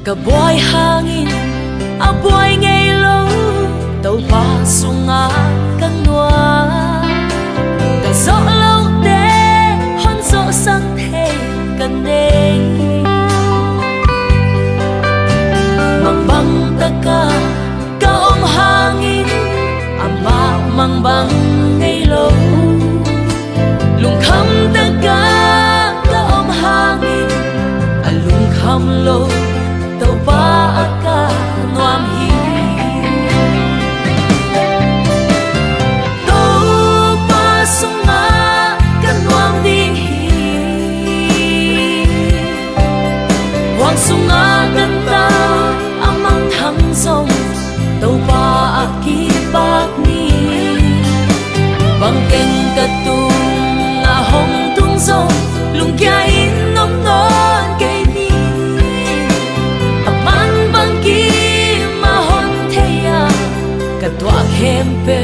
Ka boy hangin a boy ngay lo tàu ba sunga kan noa ka zo lo de hon zo sang the kan nei mang bang ta ka om hangin ama mang bang ngay lo lung kham ta ka om hangin a lung kham lo tàu ba ka noam hi tàu ba sunga kan noam ding hi wang sunga kan ta amang thang song tàu ba ki bak ni bang keng ka tung a hong tung song lung kya in nom non ke ni aman bang ki ma hon theya ka twa khem pe